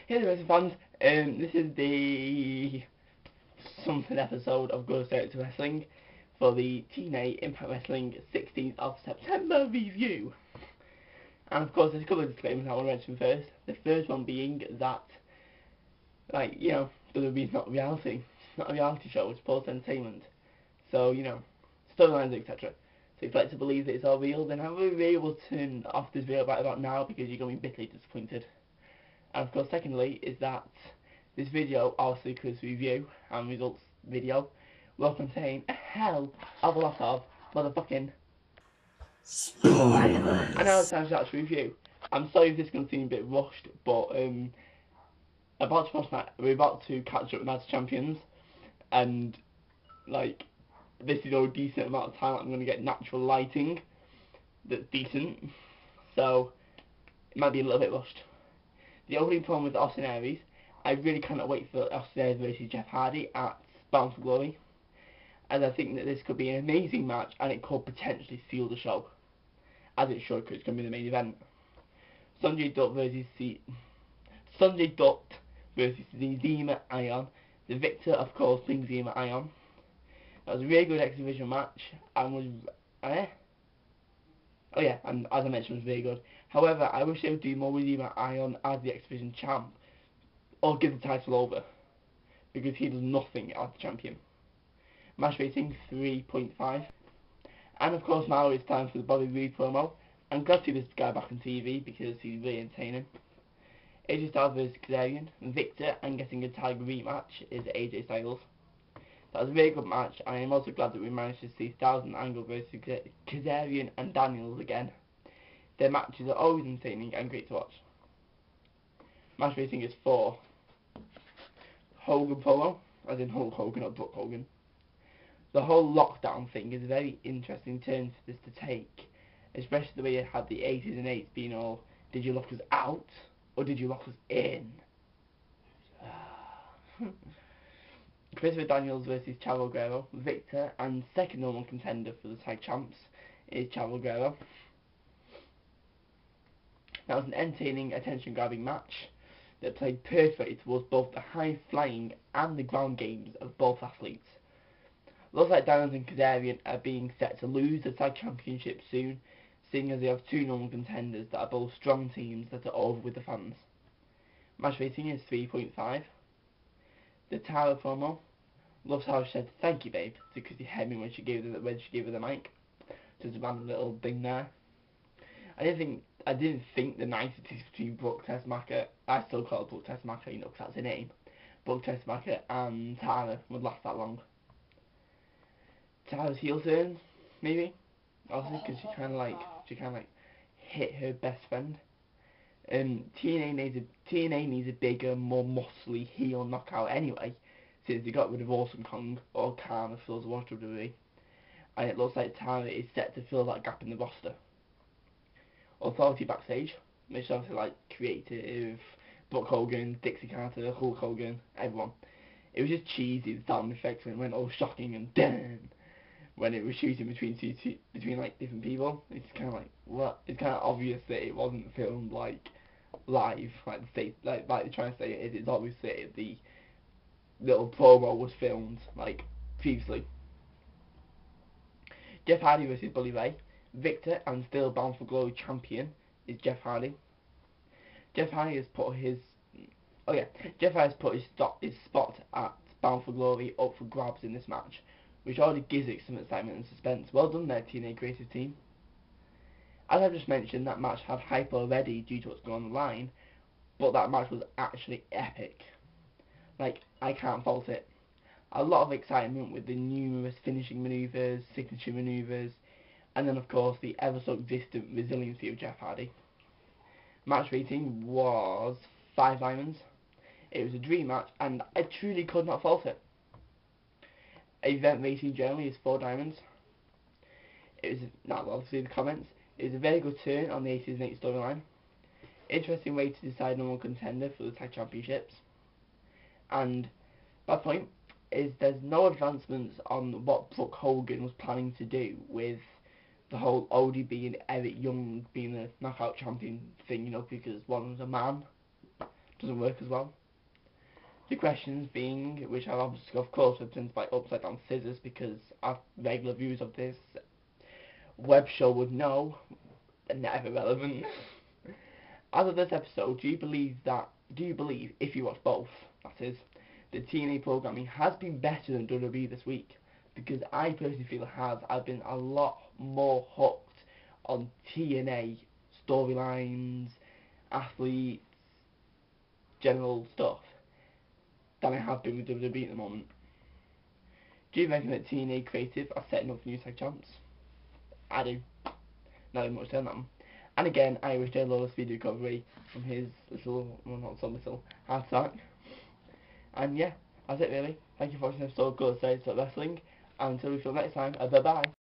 Hey there, wrestling fans. This is the something episode of GorgeousElliotts Wrestling for the TNA Impact Wrestling 16th of September review. And of course, there's a couple of disclaimers I want to mention first. The first one being that, like, you know, WWE's not reality. It's not a reality show, it's sports entertainment. So, you know, storylines, etc. So if you'd like to believe that it's all real, then I will be able to turn off this video right about now because you're going to be bitterly disappointed. And of course, secondly, is that this video, obviously because review and results video, will contain a hell of a lot of motherfucking spoilers. I know it's time to actually review. I'm sorry if this is going to seem a bit rushed, but we're about to catch up with Match Champions, and like, this is a decent amount of time. I'm going to get natural lighting that's decent, so it might be a little bit rushed. The only problem with Austin Aries, I really cannot wait for Austin Aries versus Jeff Hardy at Bound for Glory, as I think that this could be an amazing match and it could potentially steal the show, as it should, because it's going to be the main event. Sanjay Dutt versus Zema Ion. The victor, of course, being Zema Ion. That was a really good X Division match, and was and as I mentioned, was very good. However, I wish they would do more with Zema Ion as the X Division champ, or give the title over, because he does nothing as the champion. Match rating 3.5. And of course, now it's time for the Bobby Roode promo. I'm glad to see this guy back on TV because he's really entertaining. AJ Styles versus Kazarian. Victor and getting a tiger rematch is AJ Styles. That was a very good match, and I'm also glad that we managed to see Styles and Angle versus Kazarian and Daniels again. Their matches are always entertaining and great to watch. Match rating is 4. Hogan promo, as in Hulk Hogan, not Brock Hogan. The whole lockdown thing is a very interesting turn for this to take, especially the way it had the 80s and 8s being all, did you lock us out, or did you lock us in? Christopher Daniels versus Chavo Guerrero. Victor and second normal contender for the tag champs is Chavo Guerrero. That was an entertaining, attention-grabbing match that played perfectly towards both the high-flying and the ground games of both athletes. Looks like Daniels and Kazarian are being set to lose the tag championship soon, seeing as they have two normal contenders that are both strong teams that are over with the fans. Match rating is 3.5. The Tara promo, loves how she said "thank you, babe" to Chrissy Hemming when she gave her the mic. Just a random little thing there. I didn't think the niceties between Brooke Tessmacher, I still call her Brooke Tessmacher, you know, because that's her name, Brooke Tessmacher and Tara would last that long. Tara's heel turn, maybe, also because she kind of like hit her best friend. TNA needs a bigger, more muscly heel knockout anyway, since they got rid of Awesome Kong, or Khan if those watch WWE, and it looks like Tara is set to fill that gap in the roster. Authority backstage, which is obviously like creative, Brock Hogan, Dixie Carter, Hulk Hogan, everyone. It was just cheesy, the sound effects when it went all shocking and dun when it was shooting between like different people. It's kind of like, what? It's kind of obvious that it wasn't filmed like live, like they're trying to say it is. It's obvious that the little promo was filmed like previously. Jeff Hardy versus Bully Ray. Victor and still Bound for Glory champion is Jeff Hardy. Jeff Hardy has put his spot at Bound for Glory up for grabs in this match, which already gives it some excitement and suspense. Well done there, TNA creative team. As I've just mentioned, that match had hype already due to what's going on the line, but that match was actually epic. Like, I can't fault it. A lot of excitement with the numerous finishing manoeuvres, signature manoeuvres, and then of course the ever so existent resiliency of Jeff Hardy. Match rating was 5 diamonds. It was a dream match and I truly could not fault it. Event rating generally is 4 diamonds. It was, not obviously the comments, it was a very good turn on the 80s and 8 storyline. Interesting way to decide number one contender for the tag championships. And my point is there's no advancements on what Brooke Hogan was planning to do with the whole ODB and Eric Young being a knockout champion thing, you know, because one was a man, doesn't work as well. The questions being, which I've obviously, of course, obtained by Upside Down Scissors, because our regular views of this web show would know, they're never relevant. As of this episode, do you believe, if you watch both, that is, the TNA programming has been better than WWE this week? Because I personally feel it has. I've been a lot more hooked on TNA storylines, athletes, general stuff, than I have been with WWE at the moment. Do you reckon that TNA Creative are setting up new tag champs? I do. Not even much to them. And again, I wish Jay Lawler's video recovery from his little, well, not so little, heart attack. And yeah, that's it really. Thank you for watching this episode of GorgeousElliotts Wrestling. And until we see you next time, bye bye.